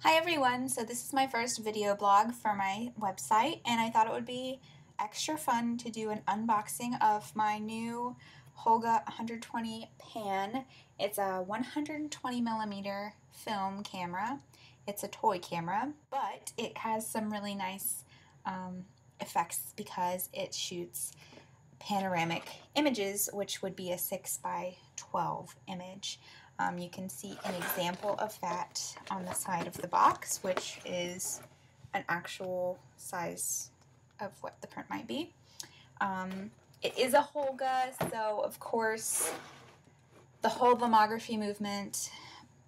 Hi everyone, so this is my first video blog for my website and I thought it would be extra fun to do an unboxing of my new Holga 120 pan. It's a 120mm film camera. It's a toy camera, but it has some really nice effects because it shoots panoramic images, which would be a 6x12 image. You can see an example of that on the side of the box, which is an actual size of what the print might be. It is a Holga, so of course the whole lomography movement,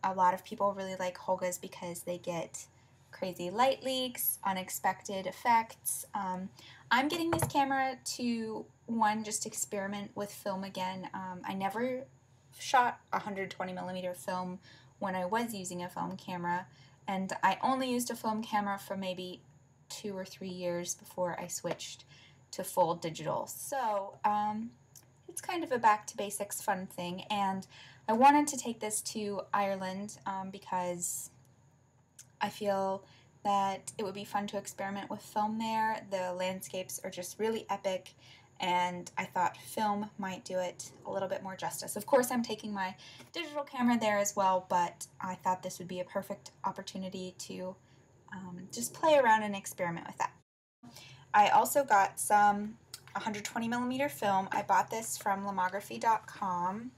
a lot of people really like Holgas because they get crazy light leaks, unexpected effects. I'm getting this camera to, just experiment with film again. I never shot 120mm film when I was using a film camera, and I only used a film camera for maybe 2 or 3 years before I switched to full digital. So it's kind of a back to basics fun thing, and I wanted to take this to Ireland because I feel that it would be fun to experiment with film there. The landscapes are just really epic, and I thought film might do it a little bit more justice. Of course, I'm taking my digital camera there as well, but I thought this would be a perfect opportunity to just play around and experiment with that. I also got some 120mm film. I bought this from Lomography.com.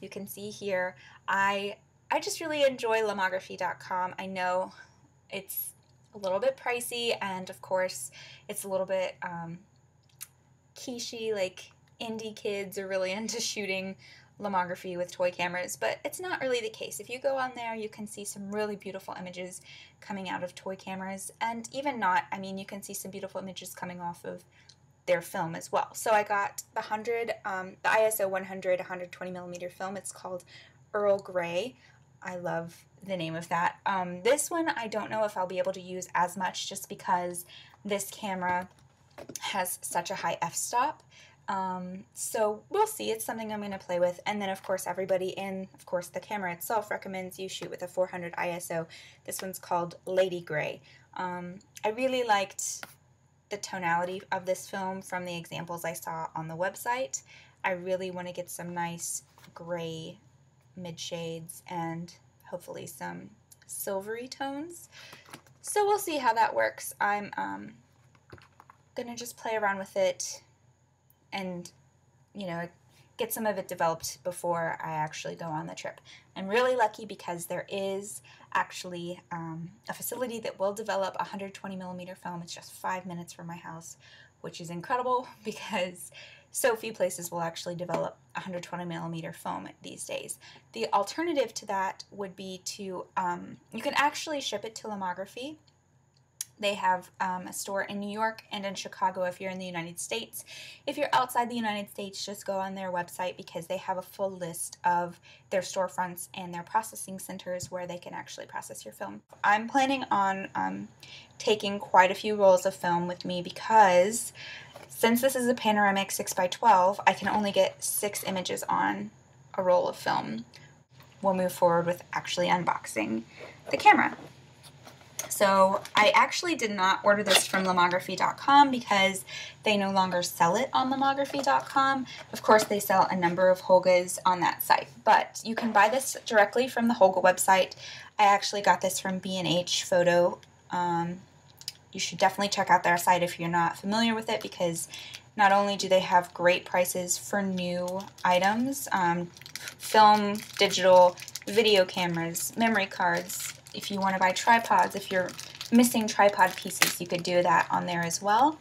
You can see here, I just really enjoy Lomography.com. I know it's a little bit pricey, and of course it's a little bit quiche-y, like indie kids are really into shooting lomography with toy cameras, but it's not really the case. If you go on there, you can see some really beautiful images coming out of toy cameras, and even not, I mean, you can see some beautiful images coming off of their film as well. So I got the ISO 100 120mm film. It's called Earl Grey. I love the name of that. This one I don't know if I'll be able to use as much just because this camera has such a high f-stop. So we'll see. It's something I'm going to play with. And then of course everybody, and of course the camera itself, recommends you shoot with a 400 ISO. This one's called Lady Grey. I really liked the tonality of this film from the examples I saw on the website. I really want to get some nice gray mid shades and hopefully some silvery tones. So we'll see how that works. I'm gonna just play around with it and, you know, get some of it developed before I actually go on the trip. I'm really lucky because there is actually a facility that will develop 120mm film. It's just 5 minutes from my house, which is incredible because so few places will actually develop 120mm film these days. The alternative to that would be to, you can actually ship it to Lomography. They have a store in New York and in Chicago if you're in the United States. If you're outside the United States, just go on their website because they have a full list of their storefronts and their processing centers where they can actually process your film. I'm planning on taking quite a few rolls of film with me because since this is a panoramic 6x12, I can only get 6 images on a roll of film. We'll move forward with actually unboxing the camera. So I actually did not order this from Lomography.com because they no longer sell it on Lomography.com. Of course, they sell a number of Holgas on that site, but you can buy this directly from the Holga website. I actually got this from B&H Photo. You should definitely check out their site if you're not familiar with it because not only do they have great prices for new items, film, digital, video cameras, memory cards. If you want to buy tripods, if you're missing tripod pieces, you could do that on there as well.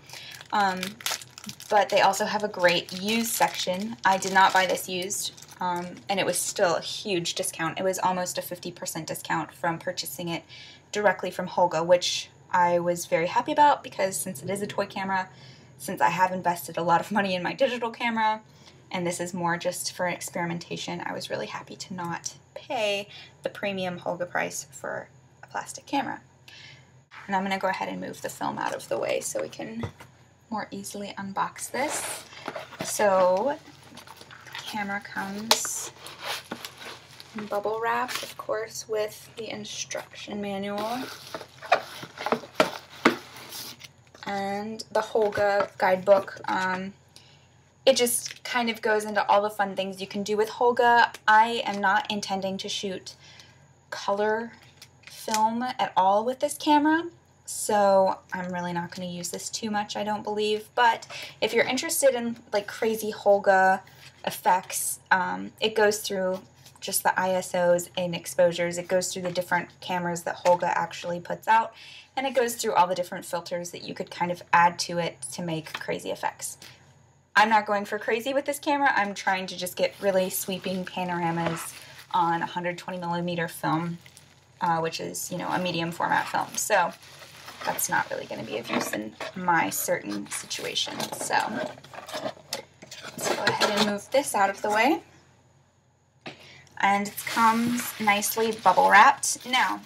But they also have a great used section. I did not buy this used, and it was still a huge discount. It was almost a 50% discount from purchasing it directly from Holga, which I was very happy about because since it is a toy camera, since I have invested a lot of money in my digital camera, and this is more just for experimentation, I was really happy to not pay the premium Holga price for a plastic camera. And I'm going to go ahead and move the film out of the way so we can more easily unbox this. So the camera comes bubble wrapped, of course, with the instruction manual and the Holga guidebook. It just kind of goes into all the fun things you can do with Holga. I am not intending to shoot color film at all with this camera, so I'm really not going to use this too much, I don't believe. But if you're interested in like crazy Holga effects, it goes through just the ISOs and exposures. It goes through the different cameras that Holga actually puts out, and it goes through all the different filters that you could kind of add to it to make crazy effects. I'm not going for crazy with this camera. I'm trying to just get really sweeping panoramas on 120mm film, which is, you know, a medium format film. So that's not really going to be of use in my certain situation. So let's go ahead and move this out of the way. And it comes nicely bubble wrapped. Now,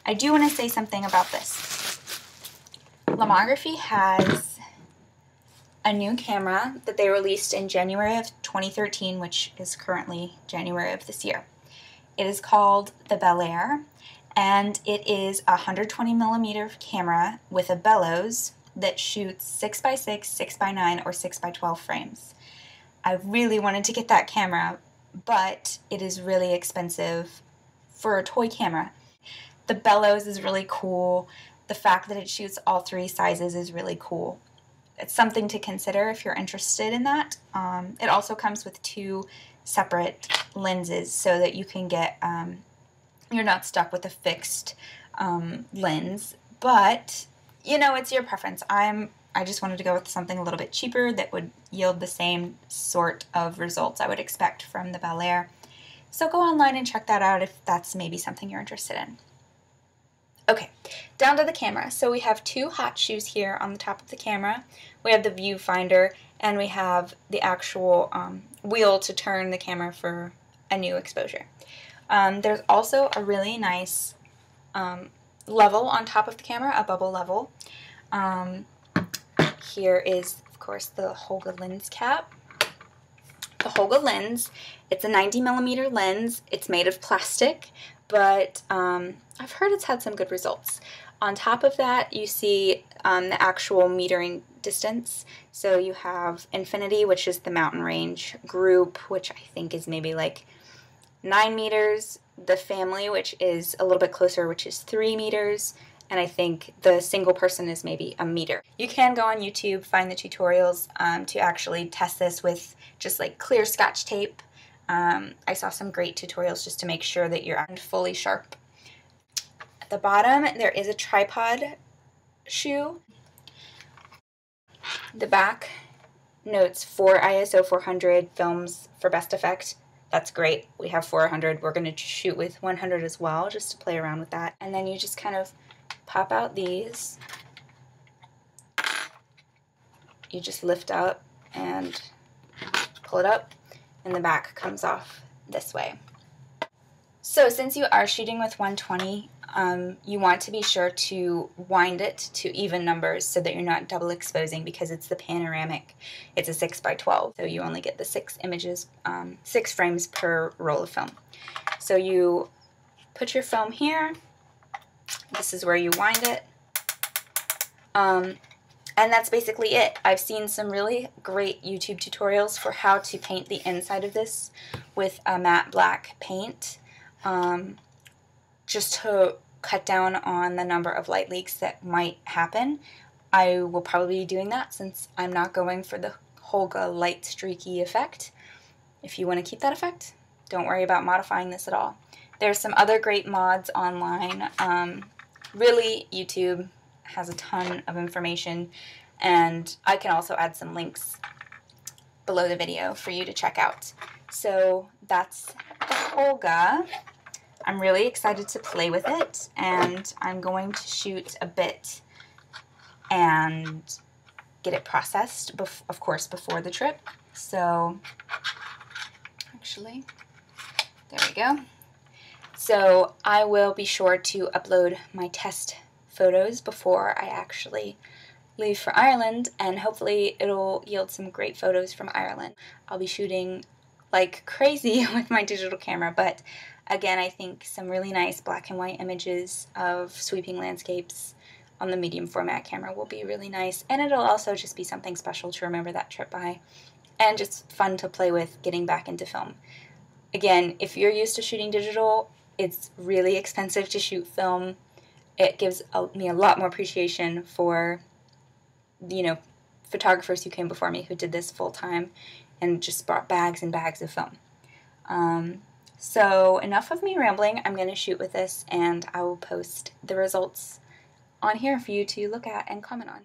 I do want to say something about this. Lomography has a new camera that they released in January of 2013, which is currently January of this year. It is called the Bel Air, and it is a 120mm camera with a bellows that shoots 6x6, 6x9, or 6x12 frames. I really wanted to get that camera, but it is really expensive for a toy camera. The bellows is really cool. The fact that it shoots all three sizes is really cool. It's something to consider if you're interested in that. It also comes with two separate lenses so that you can get, you're not stuck with a fixed lens, but you know, it's your preference. I just wanted to go with something a little bit cheaper that would yield the same sort of results I would expect from the Bel Air. So go online and check that out if that's maybe something you're interested in. Okay, down to the camera. So we have two hot shoes here on the top of the camera. We have the viewfinder, and we have the actual wheel to turn the camera for a new exposure. There's also a really nice level on top of the camera, a bubble level. Here is, of course, the Holga Lens Cap. The Holga lens, it's a 90mm lens. It's made of plastic, but I've heard it's had some good results. On top of that, you see the actual metering distance. So you have infinity, which is the mountain range, group, which I think is maybe like 9 meters, the family, which is a little bit closer, which is 3 meters, and I think the single person is maybe a meter. You can go on YouTube, find the tutorials to actually test this with just like clear Scotch tape. I saw some great tutorials just to make sure that you're fully sharp. At the bottom, there is a tripod shoe. The back notes for ISO 400 films for best effect. That's great. We have 400. We're going to shoot with 100 as well, just to play around with that. And then you just kind of pop out these. You just lift up and pull it up, and the back comes off this way. So since you are shooting with 120, you want to be sure to wind it to even numbers so that you're not double exposing, because it's the panoramic. It's a 6x12, so you only get the 6 images, 6 frames per roll of film. So you put your film here. This is where you wind it. And that's basically it. I've seen some really great YouTube tutorials for how to paint the inside of this with a matte black paint, just to cut down on the number of light leaks that might happen. I will probably be doing that since I'm not going for the Holga light streaky effect. If you want to keep that effect, don't worry about modifying this at all. There's some other great mods online. Really, YouTube has a ton of information, and I can also add some links below the video for you to check out. So that's the Holga. I'm really excited to play with it, and I'm going to shoot a bit and get it processed, of course, before the trip. So actually, there we go. So I will be sure to upload my test photos before I actually leave for Ireland, and hopefully it'll yield some great photos from Ireland. I'll be shooting like crazy with my digital camera, but Again, I think some really nice black and white images of sweeping landscapes on the medium format camera will be really nice, and it'll also just be something special to remember that trip by, and just fun to play with getting back into film. Again, if you're used to shooting digital, it's really expensive to shoot film. It gives me a lot more appreciation for, photographers who came before me who did this full time and just brought bags and bags of film. So enough of me rambling. I'm going to shoot with this, and I will post the results on here for you to look at and comment on.